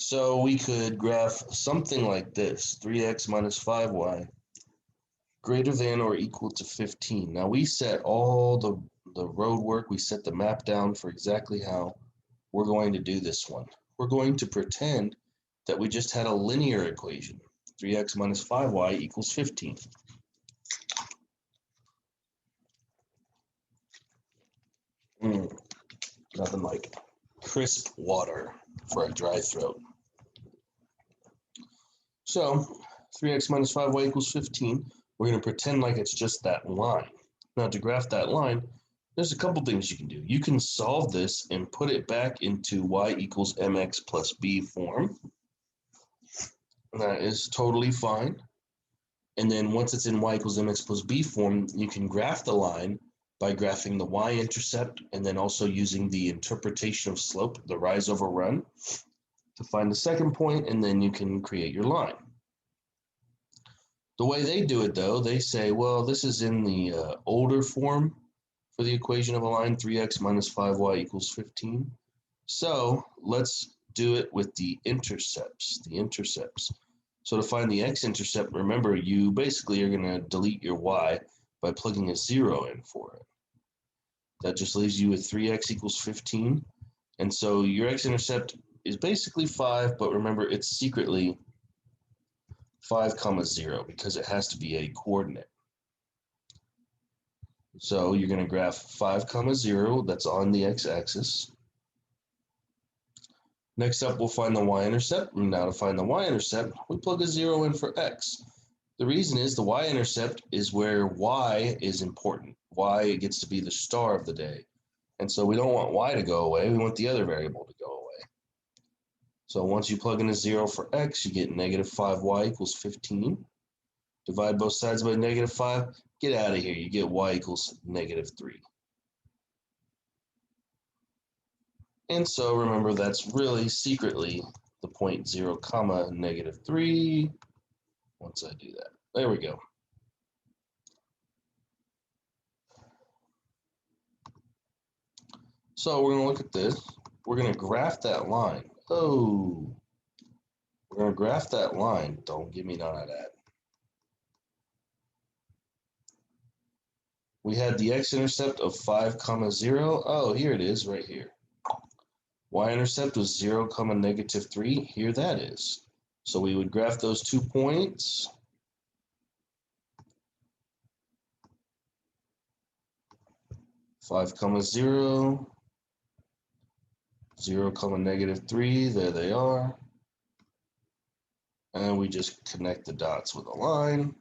So we could graph something like this, 3x minus 5y greater than or equal to 15. Now we set all the road work, we set the map down for exactly how we're going to do this one. We're going to pretend that we just had a linear equation, 3x minus 5y equals 15. Nothing like crisp water for a dry throat. So 3x minus 5y equals 15. We're going to pretend like it's just that line. Now to graph that line, there's a couple things you can do. You can solve this and put it back into y equals mx plus b form. That is totally fine. And then once it's in y equals mx plus b form, you can graph the line by graphing the y-intercept and then also using the interpretation of slope, the rise over run, to find the second point, and then you can create your line. The way they do it, though, they say, well, this is in the older form for the equation of a line, 3x minus 5y equals 15. So let's do it with the intercepts. So to find the x-intercept, remember, you basically are going to delete your y by plugging a 0 in for it. That just leaves you with 3x equals 15. And so your x-intercept is basically 5, but remember, it's secretly 5, 0, because it has to be a coordinate. So you're going to graph 5, 0, that's on the x-axis. Next up, we'll find the y-intercept. Now to find the y-intercept, we plug a 0 in for x. The reason is the y-intercept is where y is important. Y gets to be the star of the day. And so we don't want y to go away, we want the other variable to go away. So once you plug in a 0 for x, you get negative 5y equals 15. Divide both sides by negative 5, get out of here, you get y equals negative 3. And so remember, that's really secretly the point 0, negative 3. Once I do that, there we go. So we're going to look at this. We're going to graph that line. Oh, we're going to graph that line. Don't give me none of that. We had the x-intercept of 5, 0. Oh, here it is right here. Y-intercept was 0, negative 3. Here that is. So we would graph those 2 points. Five, 0, 0, negative 3. There they are. And we just connect the dots with a line.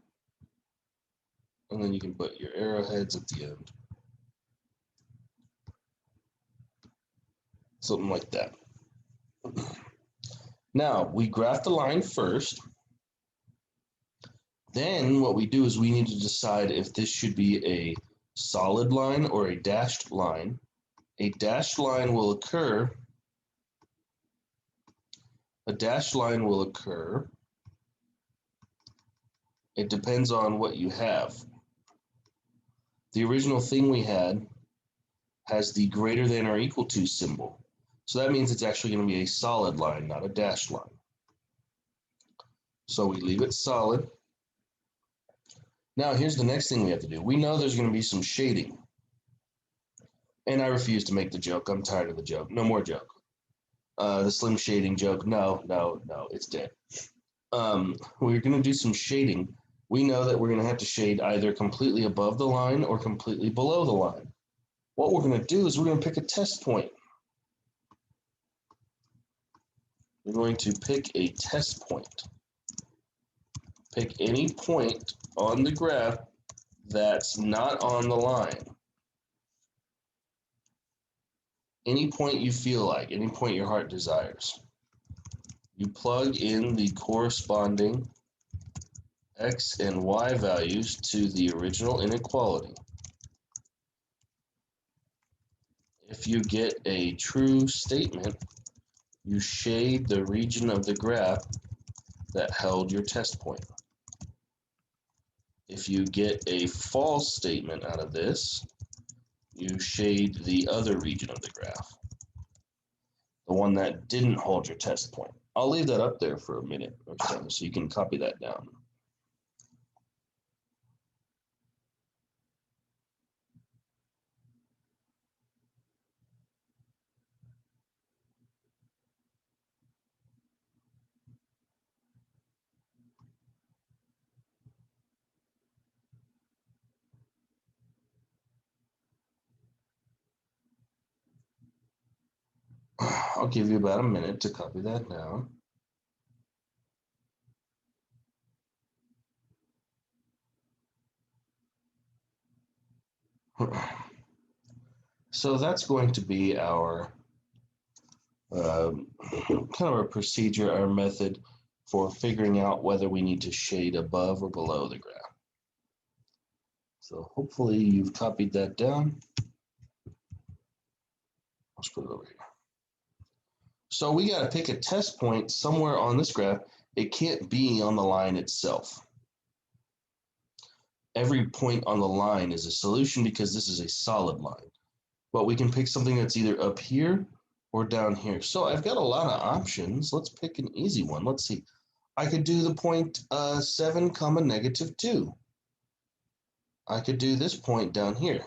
And then you can put your arrowheads at the end. Something like that. Now, we graph the line first. Then what we do is we need to decide if this should be a solid line or a dashed line. A dashed line will occur. It depends on what you have. The original thing we had has the greater than or equal to symbol. So that means it's actually going to be a solid line, not a dashed line. So we leave it solid. Now here's the next thing we have to do. We know there's going to be some shading. And I refuse to make the joke. I'm tired of the joke. No more joke. The slim shading joke. No, it's dead. We're going to do some shading. We know that we're going to have to shade either completely above the line or completely below the line. What we're going to do is we're going to pick a test point. We're going to pick a test point. Pick any point on the graph that's not on the line. Any point you feel like, any point your heart desires. You plug in the corresponding x and y values to the original inequality. If you get a true statement, you shade the region of the graph that held your test point. If you get a false statement out of this, you shade the other region of the graph. the one that didn't hold your test point. I'll leave that up there for a minute or so you can copy that down. I'll give you about a minute to copy that down. So that's going to be our kind of our procedure, our method for figuring out whether we need to shade above or below the graph. So hopefully you've copied that down. Let's put it over here. So we got to pick a test point somewhere on this graph. It can't be on the line itself. Every point on the line is a solution because this is a solid line. But we can pick something that's either up here or down here. So I've got a lot of options. Let's pick an easy one. Let's see. I could do the point 7 comma negative 2. I could do this point down here.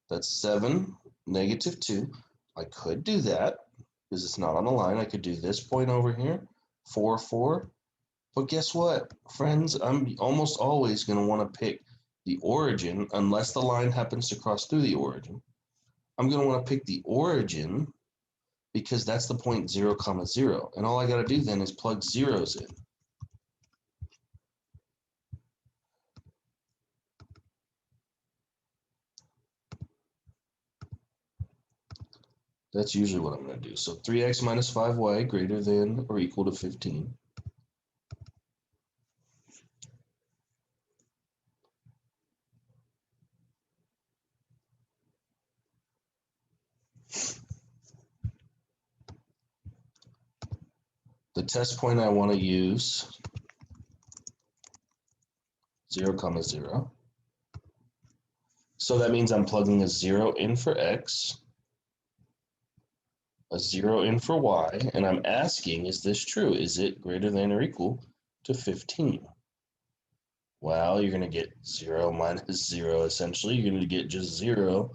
That's 7, negative 2. I could do that because it's not on the line. I could do this point over here, 4, 4. But guess what, friends? I'm almost always going to want to pick the origin unless the line happens to cross through the origin. I'm going to want to pick the origin because that's the point 0, comma 0. And all I got to do then is plug zeros in. That's usually what I'm going to do. So 3x minus 5y greater than or equal to 15. The test point I want to use, 0, comma 0. So that means I'm plugging a 0 in for x, a 0 in for y, and I'm asking, is this true? Is it greater than or equal to 15? Well, you're going to get 0 minus 0, essentially. You're going to get just 0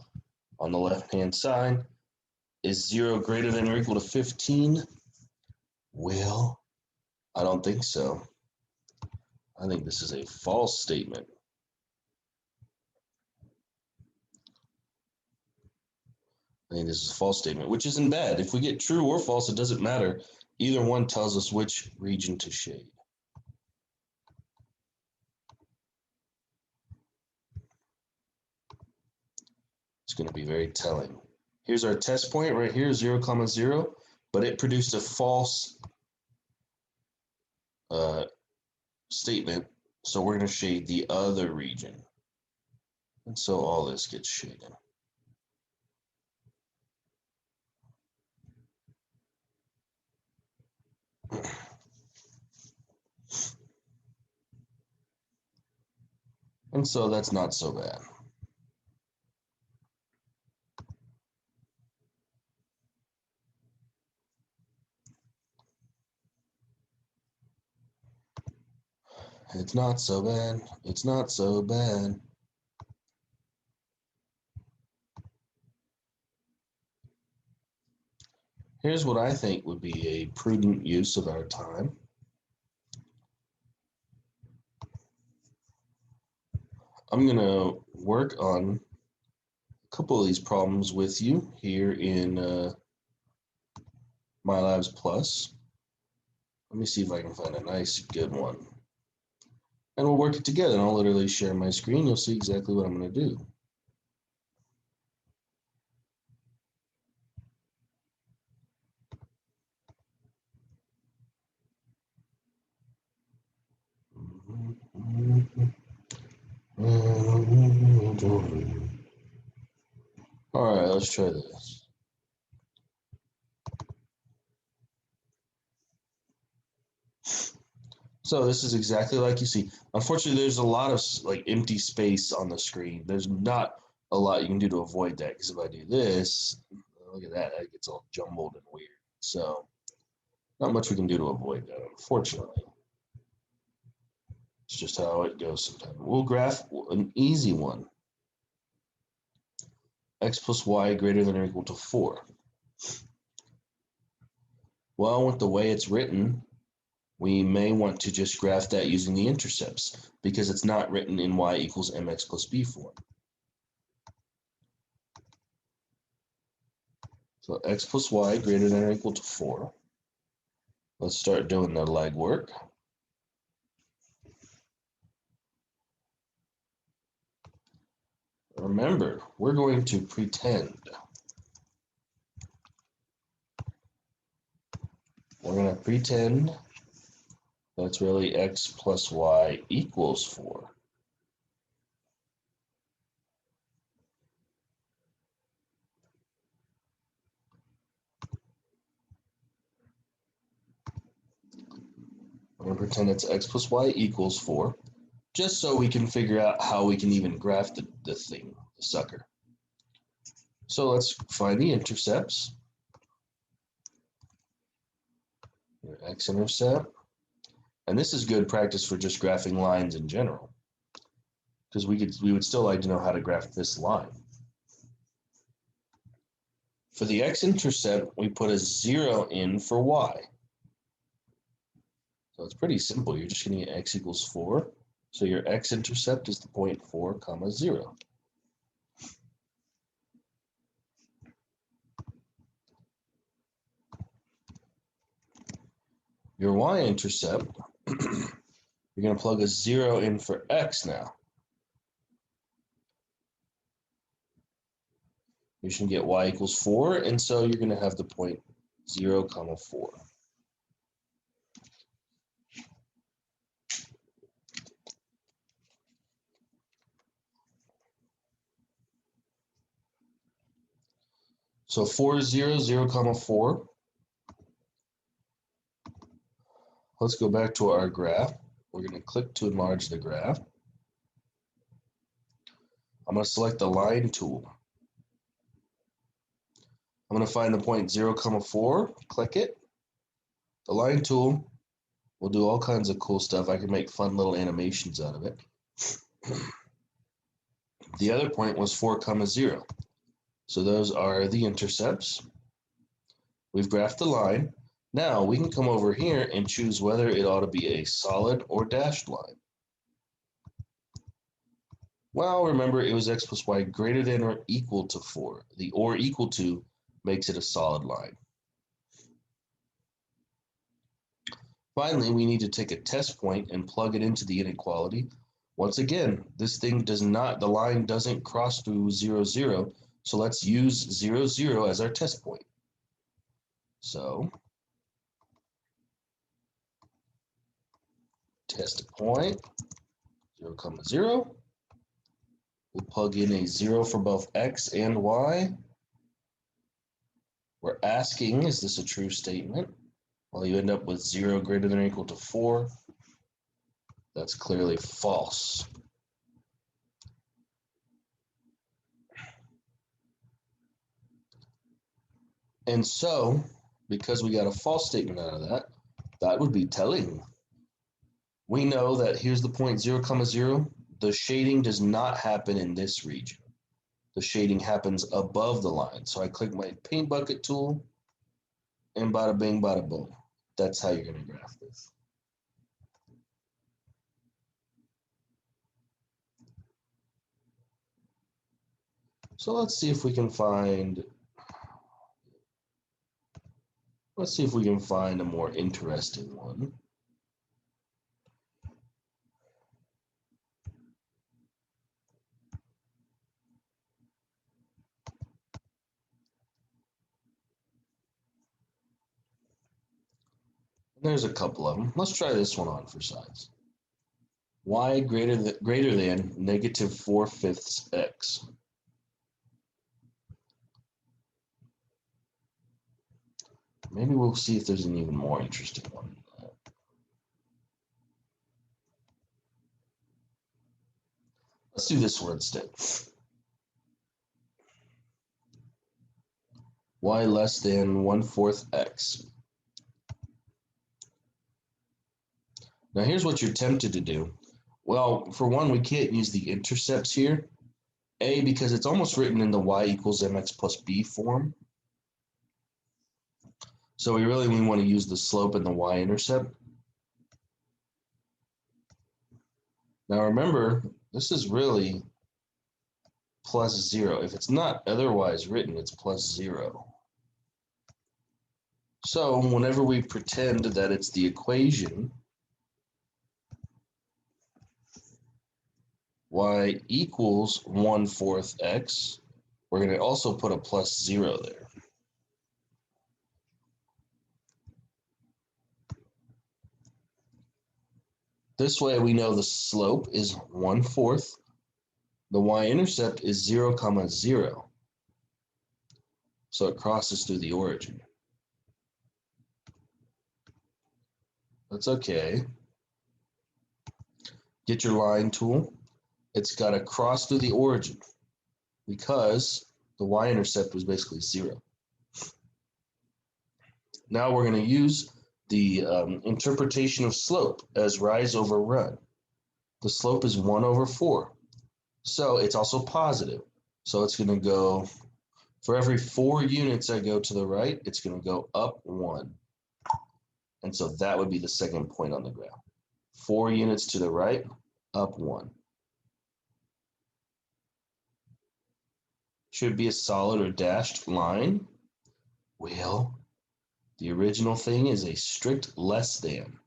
on the left-hand side. Is 0 greater than or equal to 15? Well, I don't think so. I think this is a false statement. I think this is a false statement, which isn't bad. If we get true or false, it doesn't matter. Either one tells us which region to shade. It's going to be very telling. Here's our test point right here, 0, comma 0, but it produced a false statement, so we're going to shade the other region. And so all this gets shaded. And so that's not so bad. It's not so bad. It's not so bad. Here's what I think would be a prudent use of our time. I'm going to work on a couple of these problems with you here in MyLabs Plus. Let me see if I can find a nice, good one. And we'll work it together, and I'll literally share my screen. You'll see exactly what I'm going to do. All right, let's try this. So this is exactly like you see. Unfortunately, there's a lot of like empty space on the screen. There's not a lot you can do to avoid that, because if I do this, Look at that. That gets all jumbled and weird. So not much we can do to avoid that, unfortunately. It's just how it goes sometimes. We'll graph an easy one. X plus y greater than or equal to 4. Well, with the way it's written, we may want to just graph that using the intercepts because it's not written in y equals mx plus b form. So x plus y greater than or equal to 4. Let's start doing the legwork. Remember, we're going to pretend. We're going to pretend that's really x plus y equals 4. We're going to pretend it's x plus y equals 4, just so we can figure out how we can even graph the thing, the sucker. So let's find the intercepts. Your x-intercept. And this is good practice for just graphing lines in general, because we would still like to know how to graph this line. For the x-intercept, we put a 0 in for y. So it's pretty simple. You're just going to get x equals 4. So your x-intercept is the point 4, comma 0. Your y-intercept, you're going to plug a 0 in for x now. You should get y equals 4, and so you're going to have the point 0, comma 4. So 4, 0, 0, comma 4. Let's go back to our graph. We're going to click to enlarge the graph. I'm going to select the line tool. I'm going to find the point 0, comma 4, click it. The line tool will do all kinds of cool stuff. I can make fun little animations out of it. The other point was 4, comma 0. So those are the intercepts. We've graphed the line. Now we can come over here and choose whether it ought to be a solid or dashed line. Well, remember it was x plus y greater than or equal to 4. The or equal to makes it a solid line. Finally, we need to take a test point and plug it into the inequality. Once again, this thing does not, the line doesn't cross through 0, 0. So let's use 0, 0 as our test point. So test point 0, comma 0. We'll plug in a 0 for both x and y. We're asking, is this a true statement? Well, you end up with 0 greater than or equal to 4. That's clearly false. And so, because we got a false statement out of that, that would be telling. We know that here's the point 0, comma 0. The shading does not happen in this region. The shading happens above the line. So I click my paint bucket tool, and bada bing, bada boom. That's how you're going to graph this. So let's see if we can find a more interesting one. There's a couple of them. Let's try this one on for size. Y greater than negative 4/5 x. Maybe we'll see if there's an even more interesting one. Let's do this one instead. y less than 1/4 x. Now here's what you're tempted to do. Well, for one, we can't use the intercepts here. A, because it's almost written in the y equals mx plus b form. So we want to use the slope and the y-intercept. Now remember, this is really plus 0. If it's not otherwise written, it's plus 0. So whenever we pretend that it's the equation y equals 1/4 x, we're going to also put a plus 0 there. This way we know the slope is 1/4. The y-intercept is 0, 0. So it crosses through the origin. That's okay. Get your line tool. It's got to cross through the origin because the y-intercept was basically 0. Now we're going to use the interpretation of slope as rise over run. The slope is 1/4. So it's also positive. So it's going to go, for every 4 units I go to the right, it's going to go up 1. And so that would be the second point on the graph. 4 units to the right, up 1. Should be a solid or dashed line. Well, the original thing is a strict less than.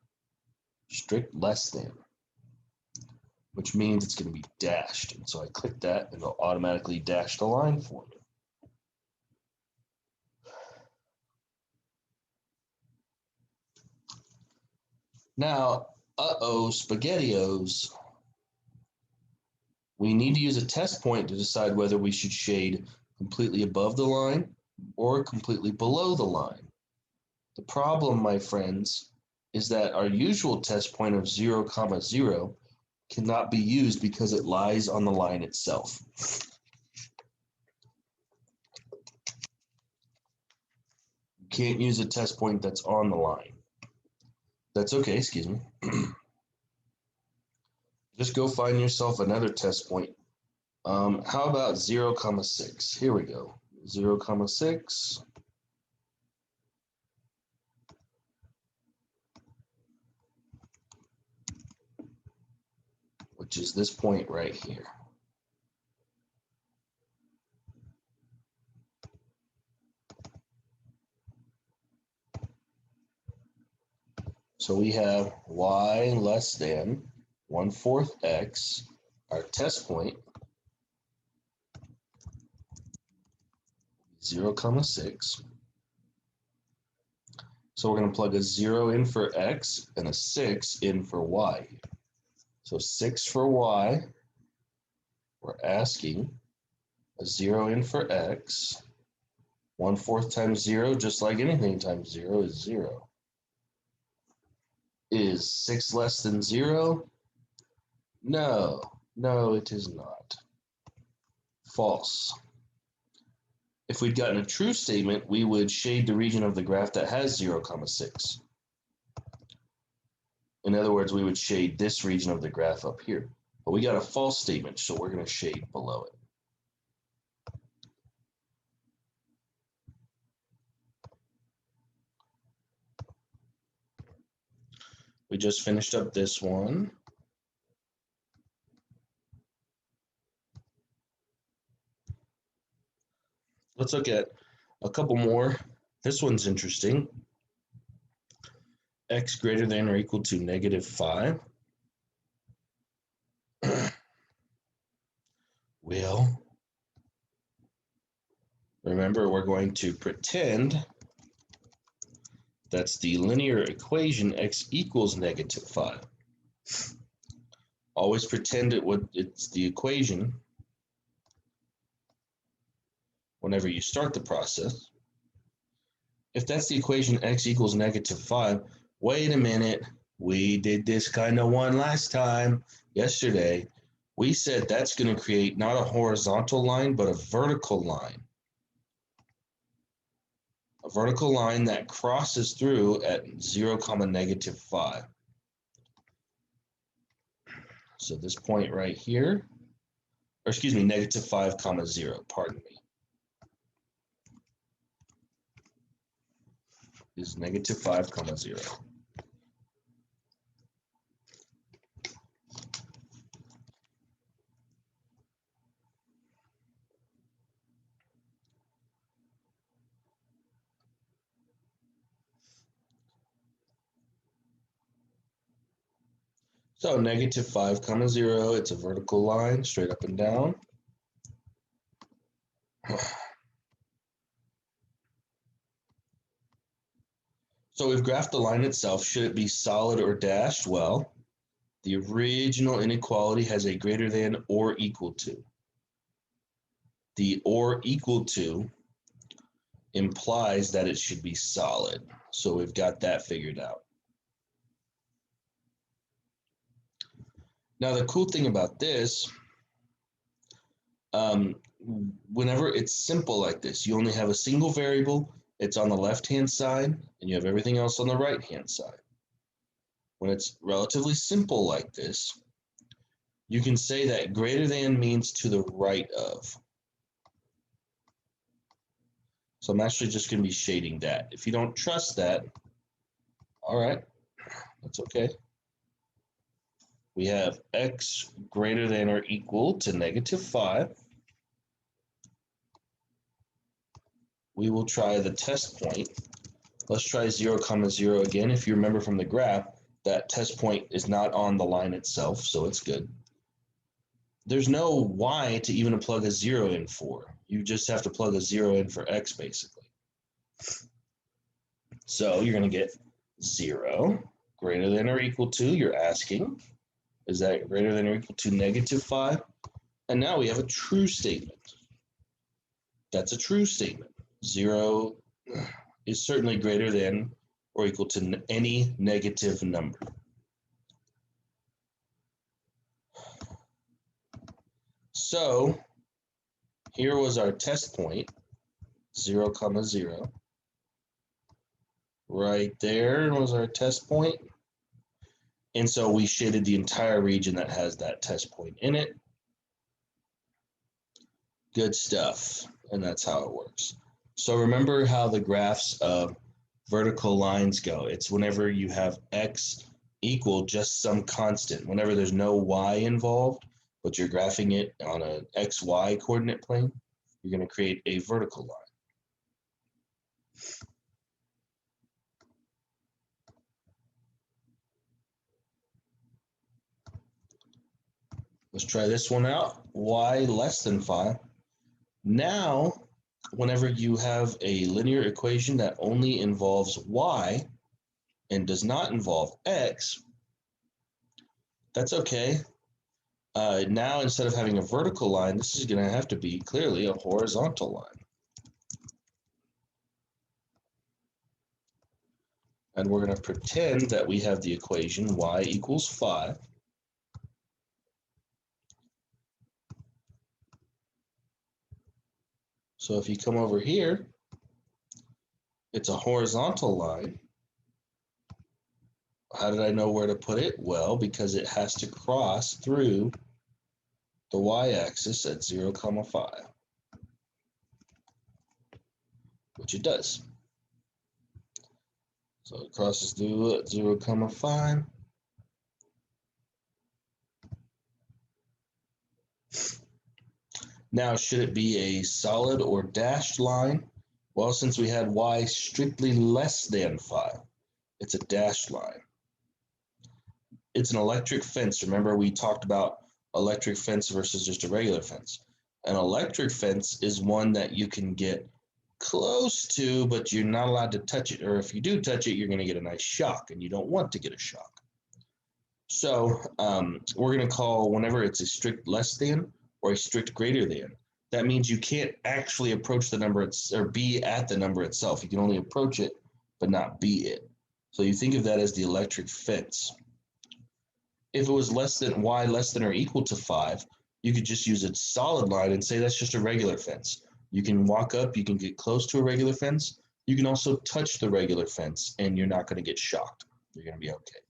Strict less than. Which means it's going to be dashed. And so I click that and it'll automatically dash the line for me. Now, SpaghettiOs. We need to use a test point to decide whether we should shade completely above the line or completely below the line. The problem, my friends, is that our usual test point of 0, 0 cannot be used because it lies on the line itself. You can't use a test point that's on the line. That's okay, excuse me. Just go find yourself another test point. How about 0, 6? Here we go. 0, 6. Which is this point right here. So we have y less than 1/4 x, our test point, 0, 6. So we're going to plug a 0 in for x and a 6 in for y. So 6 for y, we're asking a 0 in for x. 1/4 times 0, just like anything times 0, is 0. Is 6 less than 0? No, it is not. False. If we'd gotten a true statement, we would shade the region of the graph that has 0, 6. In other words, we would shade this region of the graph up here. But we got a false statement, so we're going to shade below it. We just finished up this one. Let's look at a couple more. This one's interesting. X greater than or equal to -5. Well, remember, we're going to pretend that's the linear equation x equals -5. Always pretend it's the equation whenever you start the process. If that's the equation x equals -5, wait a minute, we did this kind of one last time, yesterday. We said that's going to create not a horizontal line, but a vertical line. a vertical line that crosses through at 0, -5. So this point right here, or excuse me, -5, 0, pardon me, is -5, 0. So -5, 0, it's a vertical line straight up and down. So we've graphed the line itself. Should it be solid or dashed? Well, the original inequality has a greater than or equal to. The or equal to implies that it should be solid. So we've got that figured out. Now the cool thing about this, whenever it's simple like this, you only have a single variable, it's on the left-hand side, and you have everything else on the right-hand side. When it's relatively simple like this, you can say that greater than means to the right of. So I'm actually just going to be shading that. If you don't trust that, all right, that's okay. We have x greater than or equal to -5. We will try the test point. Let's try 0, 0 again. If you remember from the graph, that test point is not on the line itself, so it's good. There's no y to even plug a 0 in for. You just have to plug a 0 in for x, basically. So you're going to get 0 greater than or equal to, you're asking, is that greater than or equal to -5? And now we have a true statement. That's a true statement. 0 is certainly greater than or equal to any negative number. So here was our test point, 0, 0. Right there was our test point. And so we shaded the entire region that has that test point in it. Good stuff. And that's how it works. So remember how the graphs of vertical lines go. It's whenever you have x equal just some constant, whenever there's no y involved, but you're graphing it on an xy coordinate plane, you're going to create a vertical line. Let's try this one out. Y less than 5. Now, whenever you have a linear equation that only involves y and does not involve x, that's okay. Now, instead of having a vertical line, this is going to have to be clearly a horizontal line. And we're going to pretend that we have the equation y equals 5. So if you come over here, it's a horizontal line. How did I know where to put it? Well, because it has to cross through the y-axis at 0, 5, which it does. So it crosses through at 0, 5. Now, should it be a solid or dashed line? Well, since we had y strictly less than 5, it's a dashed line. It's an electric fence. Remember, we talked about electric fence versus just a regular fence. An electric fence is one that you can get close to, but you're not allowed to touch it. Or if you do touch it, you're going to get a nice shock, and you don't want to get a shock. So we're going to call whenever it's a strict less than or a strict greater than. That means you can't actually approach the number or be at the number itself. You can only approach it, but not be it. So you think of that as the electric fence. If it was less than y less than or equal to 5, you could just use a solid line and say that's just a regular fence. You can walk up, you can get close to a regular fence, You can also touch the regular fence and you're not going to get shocked. You're going to be okay.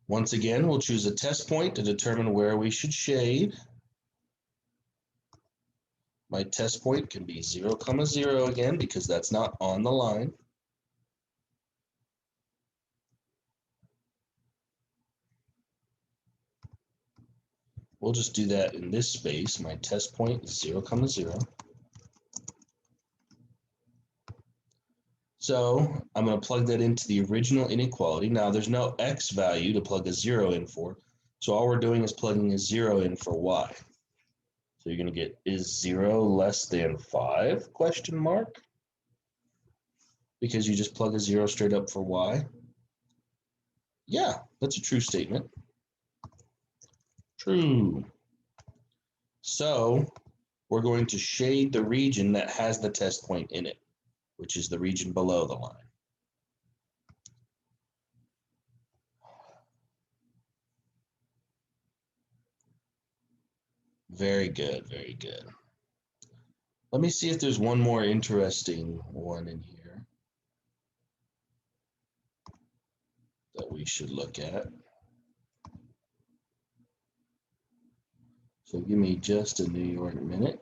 Once again, we'll choose a test point to determine where we should shade. My test point can be 0, 0 again because that's not on the line. We'll just do that in this space. My test point is 0, 0. So I'm going to plug that into the original inequality. Now there's no x value to plug a 0 in for. So all we're doing is plugging a 0 in for y. So you're going to get, is 0 less than 5, question mark? Because you just plug a 0 straight up for y. Yeah, that's a true statement. True. So we're going to shade the region that has the test point in it, which is the region below the line. Very good, very good. Let me see if there's one more interesting one in here that we should look at. So give me just a New York minute.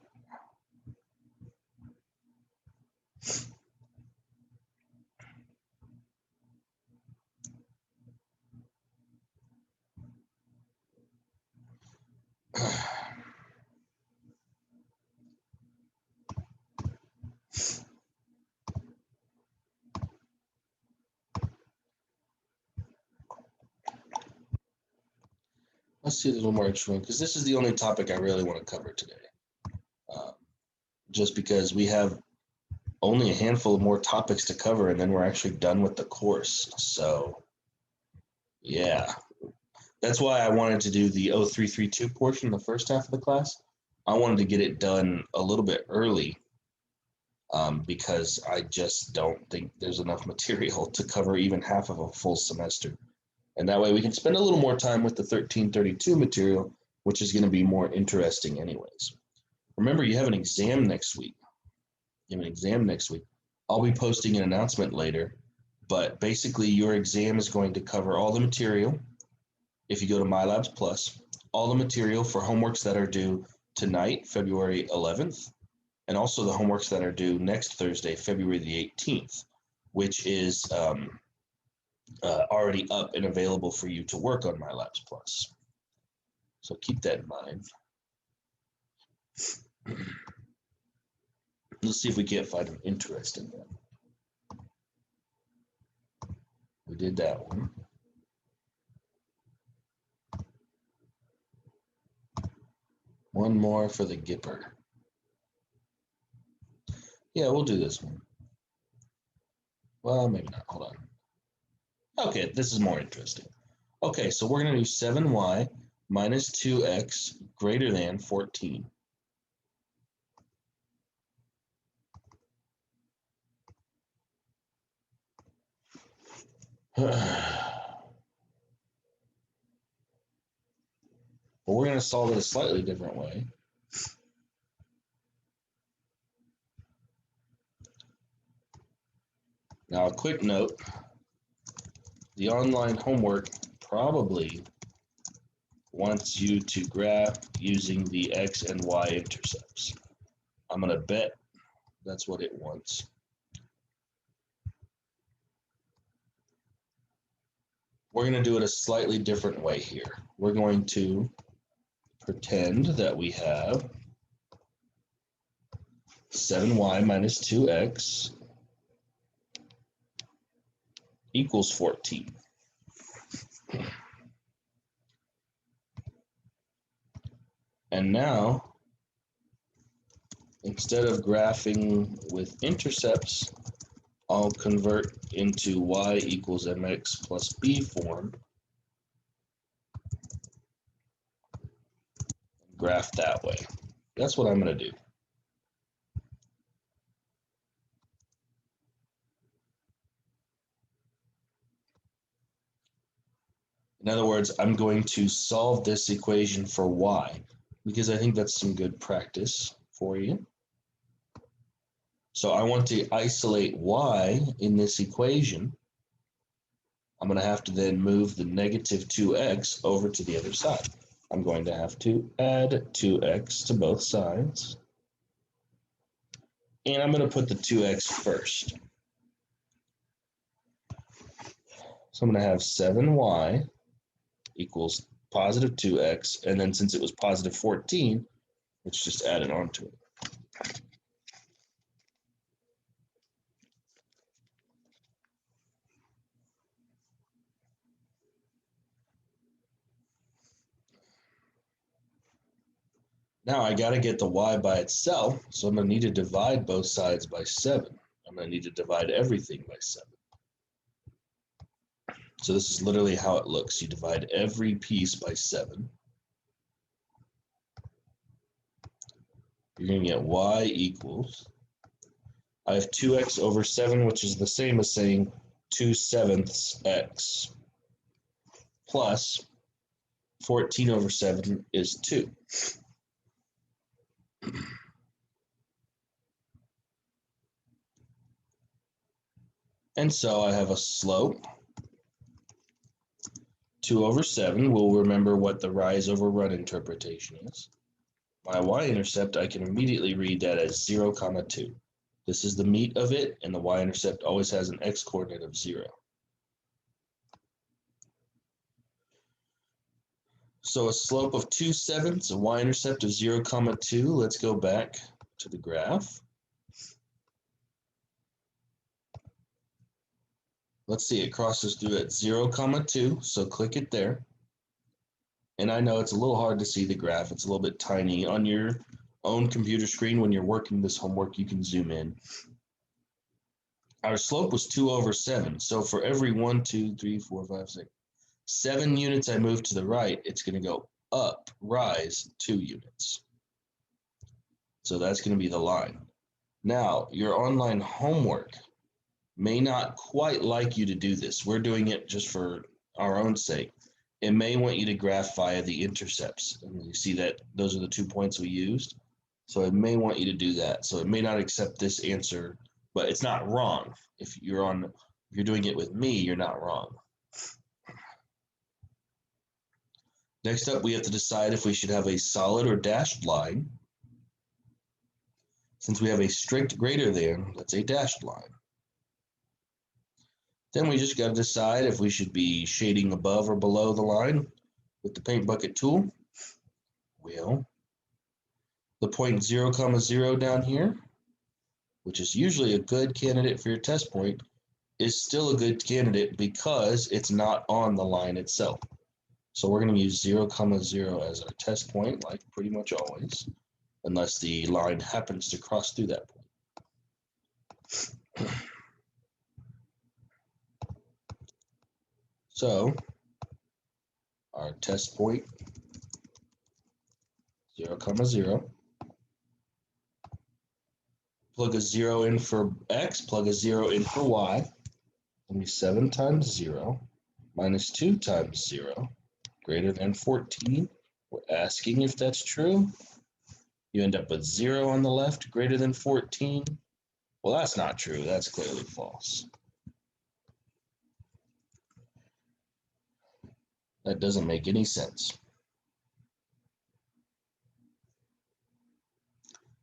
Let's see a little more interesting because this is the only topic I really want to cover today. Just because we have only a handful of more topics to cover and then we're actually done with the course. So yeah, that's why I wanted to do the 0332 portion, the first half of the class. I wanted to get it done a little bit early because I just don't think there's enough material to cover even half of a full semester. And that way we can spend a little more time with the 1332 material, which is going to be more interesting anyways. Remember, you have an exam next week. I'll be posting an announcement later, but basically your exam is going to cover all the material. If you go to MyLabs Plus, all the material for homeworks that are due tonight, February 11th, and also the homeworks that are due next Thursday, February the 18th, which is already up and available for you to work on MyLabs Plus. So keep that in mind. Let's see if we can't find an interesting one. We did that one. One more for the Gipper. Yeah, we'll do this one. Well, maybe not. Hold on. Okay, this is more interesting. Okay, so we're going to do 7y minus 2x greater than 14. But we're going to solve it a slightly different way. Now, a quick note, the online homework probably wants you to graph using the x and y intercepts. I'm going to bet that's what it wants. We're going to do it a slightly different way here. We're going to pretend that we have 7y minus 2x equals 14. And now, instead of graphing with intercepts, I'll convert into y equals mx plus b form. Graph that way. That's what I'm going to do. In other words, I'm going to solve this equation for y because I think that's some good practice for you. So I want to isolate y in this equation. I'm going to have to then move the negative 2x over to the other side. I'm going to have to add 2x to both sides. And I'm going to put the 2x first. So I'm going to have 7y equals positive 2x. And then since it was positive 14, let's just add it onto it. Now I got to get the y by itself, so I'm going to need to divide both sides by 7. I'm going to need to divide everything by 7. So this is literally how it looks. You divide every piece by 7. You're going to get y equals, I have 2x over 7, which is the same as saying 2/7 x, plus 14 over 7 is 2. And so I have a slope, 2 over 7. We'll remember what the rise over run interpretation is. My y-intercept, I can immediately read that as 0, 2. This is the meat of it, and the y-intercept always has an x-coordinate of 0. So a slope of 2/7, a y-intercept of 0, 2. Let's go back to the graph. Let's see, it crosses through at 0, 2, so click it there. And I know it's a little hard to see the graph. It's a little bit tiny. On your own computer screen, when you're working this homework, you can zoom in. Our slope was 2 over 7. So for every 1, 2, 3, 4, 5, 6, 7 units I move to the right, it's going to go up, rise 2 units. So that's going to be the line. Now, your online homework may not quite like you to do this. We're doing it just for our own sake. It may want you to graph via the intercepts. And you see that those are the 2 points we used. So it may want you to do that. So it may not accept this answer, but it's not wrong. If you're doing it with me, you're not wrong. Next up, we have to decide if we should have a solid or dashed line. Since we have a strict greater than, that's a dashed line. Then we just got to decide if we should be shading above or below the line with the paint bucket tool. Well, the point 0, 0 down here, which is usually a good candidate for your test point, is still a good candidate because it's not on the line itself. So we're going to use 0, 0 as our test point, like pretty much always, unless the line happens to cross through that point. So our test point, 0, 0. Plug a 0 in for x, plug a 0 in for y. It'll be 7 times 0 minus 2 times 0 greater than 14. We're asking if that's true. You end up with 0 on the left greater than 14. Well, that's not true. That's clearly false. That doesn't make any sense.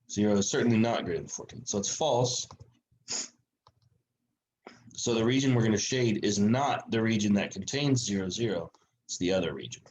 0 is certainly not greater than 14, so it's false. So the region we're going to shade is not the region that contains 0, 0. It's the other region.